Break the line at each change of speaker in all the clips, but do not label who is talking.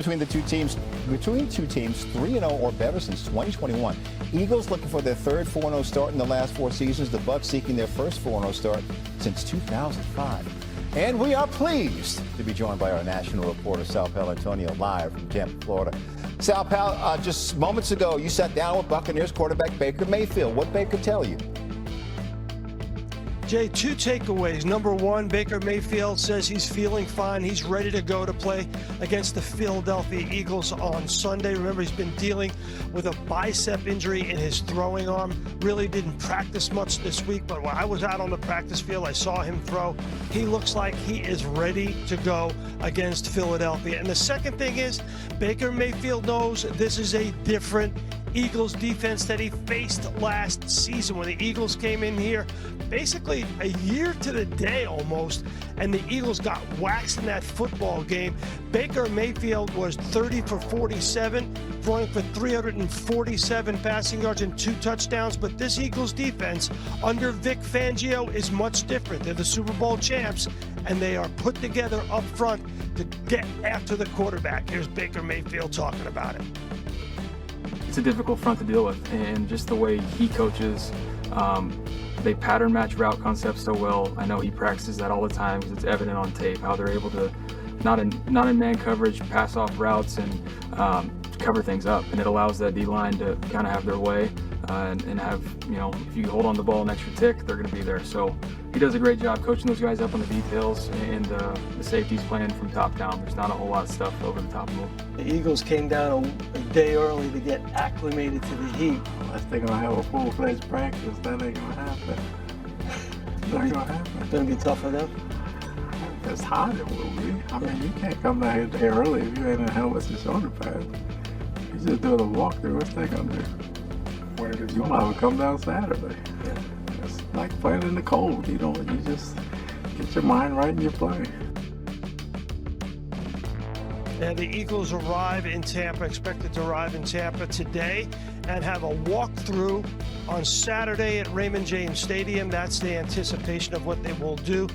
Between two teams 3-0 or better since 2021. Eagles looking for their third 4-0 start in the last 4 seasons. The Bucs seeking their first 4-0 start since 2005. And we are pleased to be joined by our national reporter, Sal Paolantonio, live from Tampa, Florida. Sal Pal, just moments ago, you sat down with Buccaneers quarterback Baker Mayfield. What Baker tell you?
Jay, 2 takeaways. Number 1, Baker Mayfield says he's feeling fine. He's ready to go to play against the Philadelphia Eagles on Sunday. Remember, he's been dealing with a bicep injury in his throwing arm. Really didn't practice much this week, but when I was out on the practice field, I saw him throw. He looks like he is ready to go against Philadelphia. And the second thing is, Baker Mayfield knows this is a different Eagles defense that he faced last season when the Eagles came in here basically a year to the day almost, and the Eagles got waxed in that football game. Baker Mayfield was 30 for 47, throwing for 347 passing yards and 2 touchdowns, but this Eagles defense under Vic Fangio is much different. They're the Super Bowl champs, and they are put together up front to get after the quarterback. Here's Baker Mayfield talking about it.
It's a difficult front to deal with, and just the way he coaches, they pattern match route concepts so well. I know he practices that all the time because it's evident on tape how they're able to, not in man coverage, pass off routes and cover things up, and it allows that D-line to kind of have their way and have, if you hold on the ball an extra tick, they're going to be there. So he does a great job coaching those guys up on the details, and the safety's playing from top down. There's not a whole lot of stuff over the top of them.
The Eagles came down a day early to get acclimated to the heat.
Unless they're going to have a full-fledged practice, that ain't going to happen. It's not going to happen.
It's going to be tough for them.
It's hot, it will be. I mean, you can't come down here a day early if you ain't in helmets and shoulder pads. You just doing a walkthrough, what's they going to do? You might have come down Saturday. Yeah. It's like playing in the cold. You just get your mind right and you play.
And the Eagles arrive in Tampa, expected to arrive in Tampa today and have a walkthrough on Saturday at Raymond James Stadium. That's the anticipation of what they will do.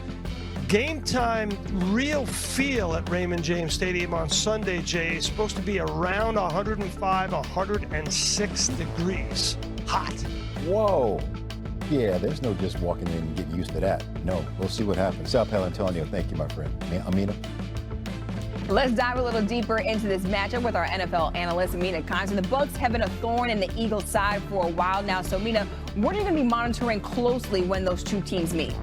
Game time, real feel at Raymond James Stadium on Sunday, Jay, is supposed to be around 105, 106 degrees. Hot.
Whoa. Yeah, there's no just walking in and getting used to that. No, we'll see what happens. Sal Paolantonio, thank you, my friend. Amina?
Let's dive a little deeper into this matchup with our NFL analyst, Mina Kimes. And the Bucs have been a thorn in the Eagles' side for a while now. So, Mina, what are you going to be monitoring closely when those two teams meet?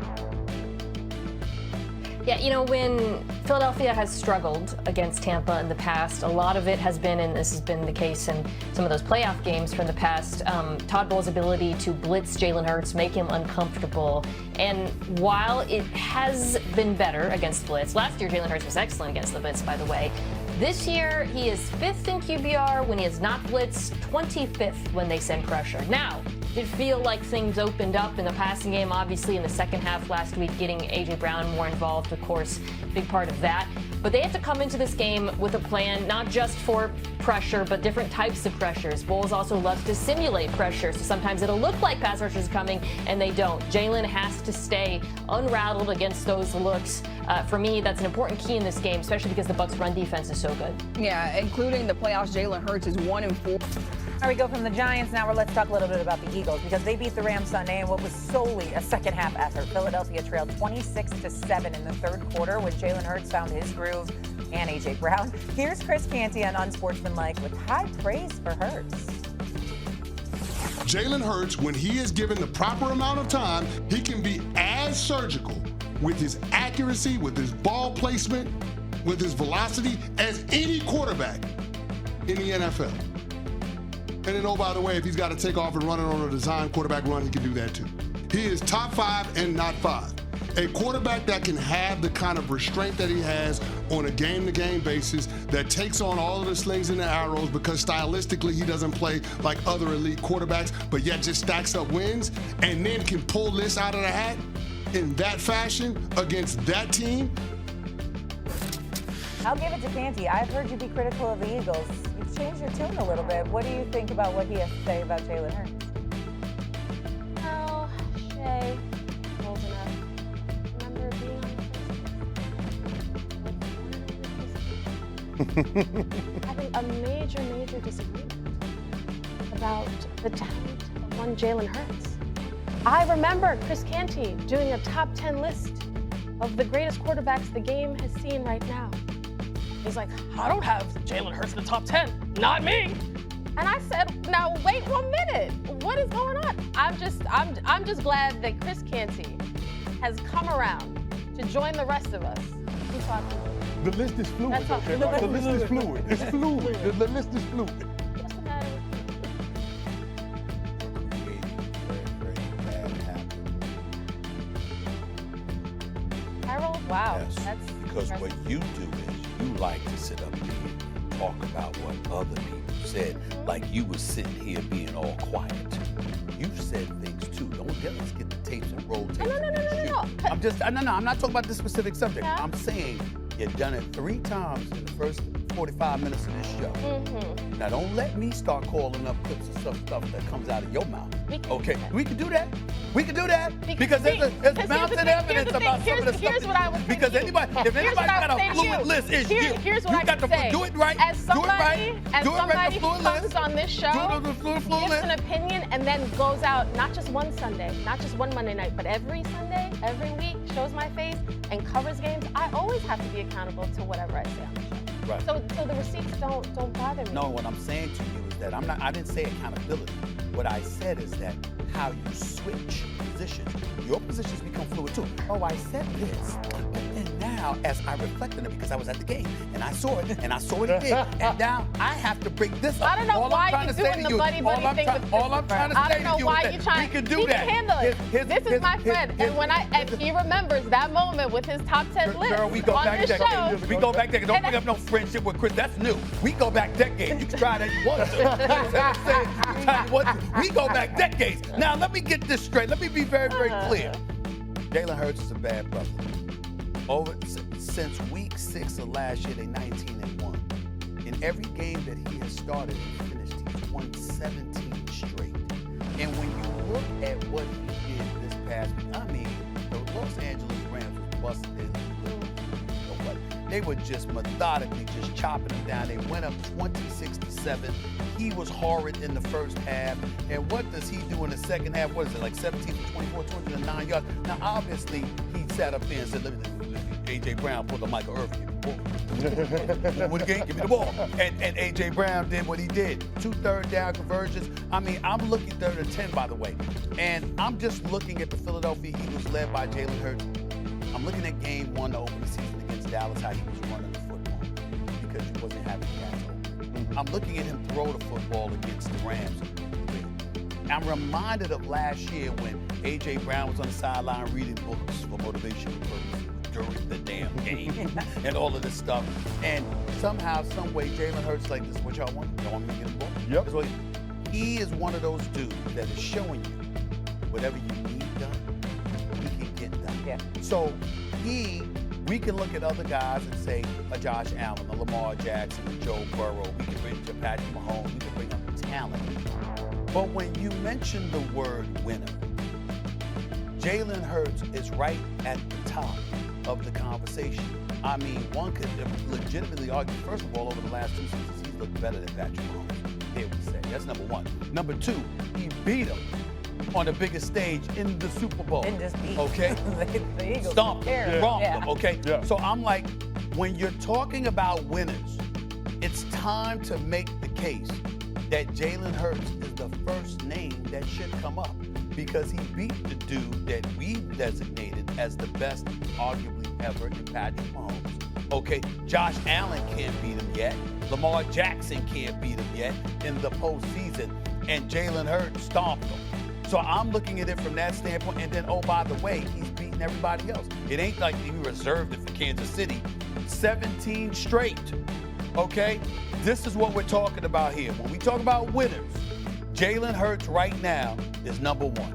Yeah, when Philadelphia has struggled against Tampa in the past, a lot of it has been, and this has been the case in some of those playoff games from the past, Todd Bowles' ability to blitz Jalen Hurts, make him uncomfortable. And while it has been better against blitz, last year Jalen Hurts was excellent against the blitz, by the way. This year, he is 5th in QBR when he is not blitzed, 25th when they send pressure. Now, did feel like things opened up in the passing game, obviously in the second half last week, getting A.J. Brown more involved, of course, big part of that. But they have to come into this game with a plan, not just for pressure, but different types of pressures. Bowles also loves to simulate pressure, so sometimes it'll look like pass rushers coming, and they don't. Jalen has to stay unrattled against those looks. For me, that's an important key in this game, especially because the Bucs' run defense is so good.
Yeah, including the playoffs, Jalen Hurts is 1-4.
All right, we go from the Giants now. Let's talk a little bit about the Eagles because they beat the Rams Sunday in what was solely a second half effort. Philadelphia trailed 26-7 in the third quarter when Jalen Hurts found his groove and A.J. Brown. Here's Chris Canty on Unsportsmanlike with high praise for Hurts.
Jalen Hurts, when he is given the proper amount of time, he can be as surgical with his accuracy, with his ball placement, with his velocity as any quarterback in the NFL. And then, oh, by the way, if he's got to take off and run it on a design quarterback run, he can do that too. He is top 5 and not 5. A quarterback that can have the kind of restraint that he has on a game-to-game basis, that takes on all of the slings and the arrows because stylistically he doesn't play like other elite quarterbacks, but yet just stacks up wins and then can pull this out of the hat in that fashion against that team.
I'll give it to Canty. I've heard you be critical of the Eagles. You've changed your tune a little bit. What do you think about what he has to say about Jalen Hurts?
Oh, Shay, old enough. Remember being on the having a major disagreement about the talent of one Jalen Hurts. I remember Chris Canty doing a top 10 list of the greatest quarterbacks the game has seen right now. He's like, I don't have Jalen Hurts in the top 10, not me. And I said, now wait 1 minute, what is going on? I'm just glad that Chris Canty has come around to join the rest of us who thought
the list is fluid.
That's all.
Okay? The list is fluid. It's fluid. The list is fluid.
what's the matter with you?
Very bad habit.
Harold?
Wow.
Yes,
That's
because what
impressive.
you do is you like to sit up here and talk about what other people said, like you was sitting here being all quiet. You've said things too. Let's get the tapes and roll tapes.
No.
I'm not talking about this specific subject.
Yeah.
I'm saying you've done it 3 times in the first 45 minutes of this show.
Mm-hmm.
Now don't let me start calling up clips of stuff that comes out of your mouth.
We can
Okay,
do that.
we can do that. We can do that because there's
here's
mounting
the thing,
evidence
here's the
about
thing,
some of the
here's
stuff.
what I would say
Because
to you.
anybody, if
Here's
anybody's
what I
got
would say
a
to
fluid
you.
list, it's you.
Here's what
You
I
got
can
to
say.
do it right.
As
Do it right.
somebody
Do it right.
who comes on this show,
fluid
gives
list.
an opinion and then goes out not just one Sunday, not just one Monday night, but every Sunday, every week, shows my face and covers games, I always have to be accountable to whatever I say on the show.
Right.
So the receipts don't bother me.
No, what I'm saying to you is that I didn't say accountability. What I said is that how you switch positions, your positions become fluid too. Oh, I said this, but then now as I reflect on it because I was at the game and I saw it and I saw what he did, and now I have to bring this up.
I don't know
All
why
I'm trying
you're
to say
doing
to
the
you-
buddy-buddy thing with
all I'm trying to
I
say
don't know
to you
why
is
you're
that
trying.
we can do
he
that.
can handle it. This is my friend, and if he remembers that moment with his top 10 list
Girl, we go
on
back
this
decades.
show,
We go back decades. Don't
And
bring up no friendship with Chris. That's new. We go back decades. You can try that if you want to. We go back decades. Now, let me get this straight. Let me be very clear. Jalen Hurts is a bad brother. Since week 6 of last year, they 19-1. In every game that he has started and finished, he's won 17 straight. And when you look at what he did this past week, I mean, the Los Angeles Rams was busting their they were just methodically just chopping them down. They went up 26-7. He was horrid in the first half. And what does he do in the second half? What is it, like 17 for 24, 209 yards? Now, obviously, he sat up there and said, let me A.J. Brown pulled the Michael Irvin. Win the game, give me the ball. And A.J. Brown did what he did. 2 third-down conversions. I mean, I'm looking 3rd and 10, by the way. And I'm just looking at the Philadelphia Eagles led by Jalen Hurts. I'm looking at game 1 to open the season against Dallas, how he was running the football because he wasn't having catch over. I'm looking at him throw the football against the Rams. I'm reminded of last year when A.J. Brown was on the sideline reading books for motivation purposes during the damn game and all of this stuff. And somehow, some way, Jalen Hurts like, this is what y'all want? Y'all want me to get the ball?
Yep.
So he is one of those dudes that is showing you whatever you need done, he can get done.
Yeah.
So we can look at other guys and say a Josh Allen, a Lamar Jackson, a Joe Burrow. We can bring to Patrick Mahomes. We can bring up talent. But when you mention the word winner, Jalen Hurts is right at the top of the conversation. I mean, one could legitimately argue, first of all, over the last 2 seasons, he's looked better than Patrick Mahomes. They would say. That's number 1. Number 2, he beat him on the biggest stage in the Super Bowl.
And just beat.
Okay?
the Eagles.
Stomped him, romped
Yeah.
him, okay?
Yeah.
So I'm like, when you're talking about winners, it's time to make the case that Jalen Hurts is the first name that should come up because he beat the dude that we designated as the best, arguably ever, in Patrick Mahomes. Okay, Josh Allen can't beat him yet. Lamar Jackson can't beat him yet in the postseason. And Jalen Hurts stomped him. So I'm looking at it from that standpoint. And then, oh, by the way, he's beating everybody else. It ain't like he reserved it for Kansas City. 17 straight, okay? This is what we're talking about here. When we talk about winners, Jalen Hurts right now is number 1.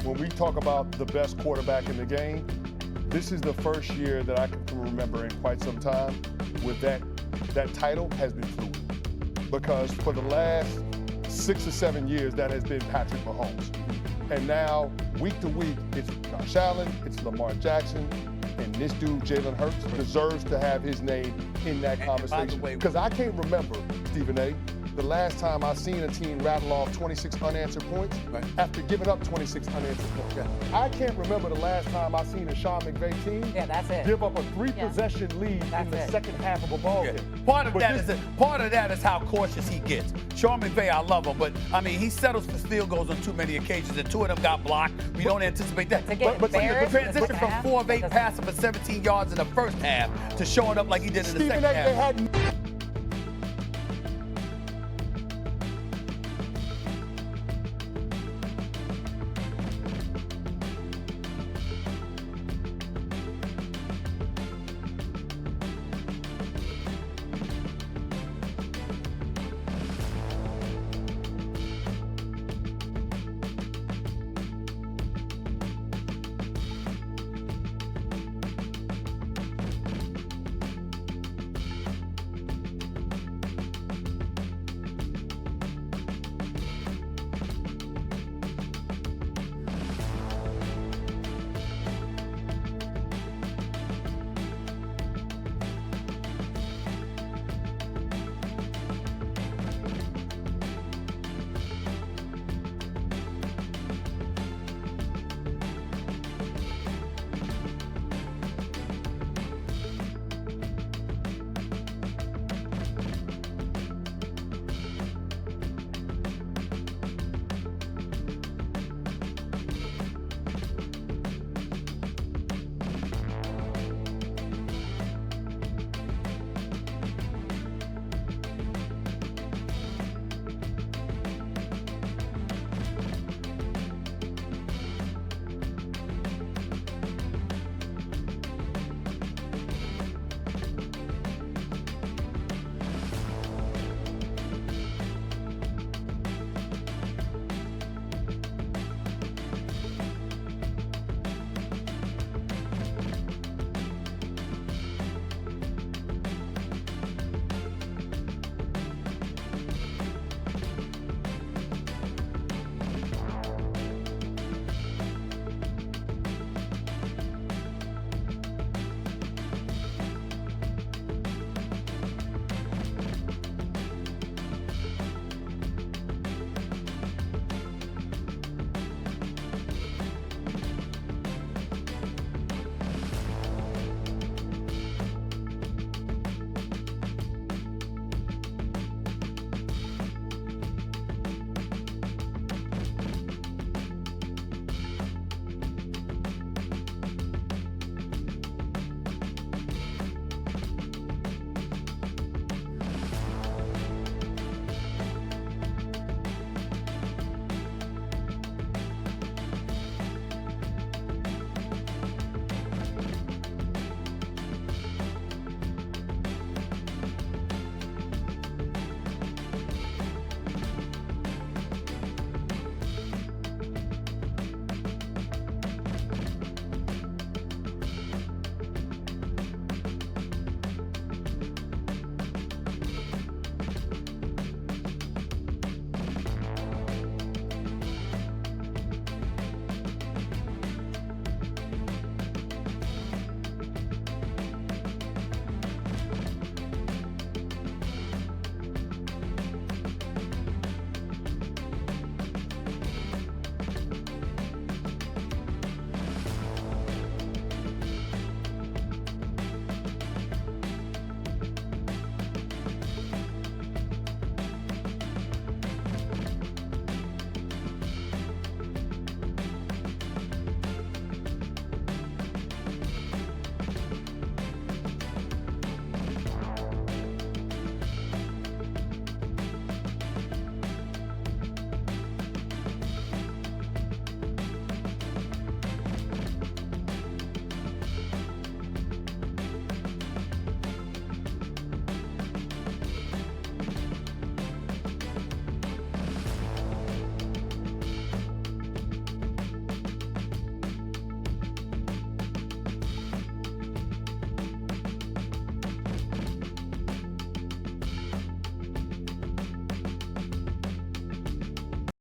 When we talk about the best quarterback in the game, this is the first year that I can remember in quite some time with that title has been fluid. Because for the last 6 or 7 years, that has been Patrick Mahomes. And now, week to week, it's Josh Allen, it's Lamar Jackson, And this dude, Jalen Hurts, deserves to have his name in that conversation. Because I can't remember, Stephen A., the last time I seen a team rattle off 26 unanswered points after giving up 26 unanswered points. I can't remember the last time I seen a Sean McVay team give up a 3-possession lead in the second half of a ball game.
Part of that is how cautious he gets. Sean McVay, I love him, but I mean he settles for field goals on too many occasions, and 2 of them got blocked. We don't anticipate that. But the transition from 4 of 8 passing for 17 yards in the first half to showing up like he did in the second half.